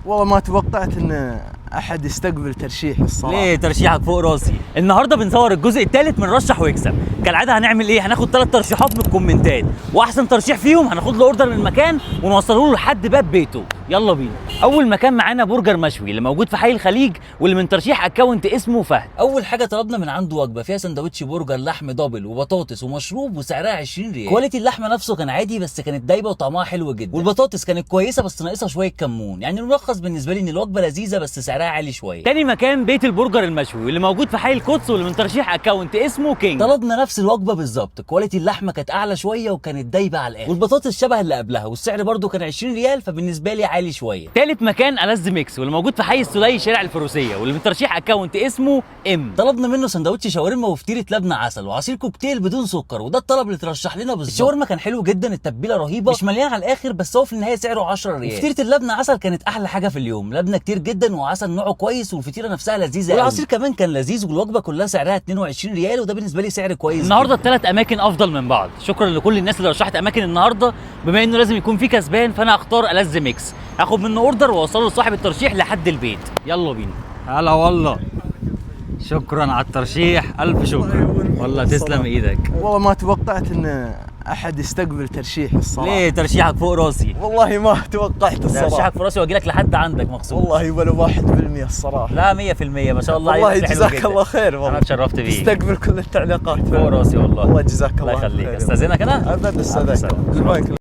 والله ما توقعت ان احد يستقبل ترشيح الصراحه. ليه ترشيحك فوق راسي؟ النهارده بنصور الجزء الثالث من رشح ويكسب. كالعاده هنعمل ايه؟ هناخد 3 ترشيحات من الكومنتات، واحسن ترشيح فيهم هناخد له اوردر من مكان ونوصله له لحد باب بيته. يلا بينا. اول مكان معانا برجر مشوي اللي موجود في حي الخليج، واللي من ترشيح اكونت اسمه فهد. اول حاجه طلبنا من عنده وجبه فيها سندوتش برجر لحم دبل وبطاطس ومشروب وسعرها 20 ريال. كواليتي اللحمه نفسه كان عادي بس كانت دايبه وطعمها حلو جدا، والبطاطس كانت كويسه بس ناقصها شويه كمون. يعني الملخص بالنسبه لي ان الوجبه لذيذه بس سعرها عالي شويه. تاني مكان بيت البرجر المشوي واللي موجود في حي القدس، واللي من ترشيح اكونت اسمه كينج. طلبنا نفس الوجبه بالظبط، كواليتي اللحمه كانت اعلى شويه وكانت دايبه على الاخر، والبطاطس شبه اللي قبلها، والسعر برده كان 20 ريال فبالنسبه لي عالي شويه. تالت مكان ألذ ميكس واللي موجود في حي السلي شارع الفروسيه، واللي من ترشيح اكونت اسمه طلبنا منه سندوتش شاورما وفطيره لبنه عسل وعصير كوكتيل بدون سكر، وده الطلب اللي ترشح لنا بالظبط. الشاورما كان حلو جدا، التتبيله رهيبه، مش مليان على الاخر، بس هو في النهايه سعره 10 ريال. وفطيره اللبنه عسل كانت احلى حاجه في اليوم، لبنه كتير جدا وعسل نوعه كويس، والفطيره نفسها لذيذه قوي، والعصير كمان كان لذيذ، والوجبه كلها سعرها 22 ريال، وده بالنسبه لي سعر كويس. النهارده الثلاث اماكن افضل من بعض. شكرا لكل الناس اللي رشحت اماكن النهارده. بما انه لازم يكون في كسبان فانا هختار ألذ ميكس، هاخد منه اوردر واوصله لصاحب الترشيح لحد البيت. يلا بينا. هلا والله، شكرا على الترشيح، الف شكر والله، تسلم ايدك. والله ما توقعت ان احد يستقبل ترشيح الصراحه. ليه ترشيحك فوق راسي؟ والله ما توقعت الصراحه. ترشيحك فوق راسي واجي لك لحد عندك مخصوص. والله ولا 1% الصراحه. لا 100% ما شاء الله. والله جزاك الله خير، والله انا اتشرفت بيك. تستقبل كل التعليقات فوق راسي والله. الله جزاك الله خير. خير. الله يخليك. استاذنك انا؟ ابدا استاذنك.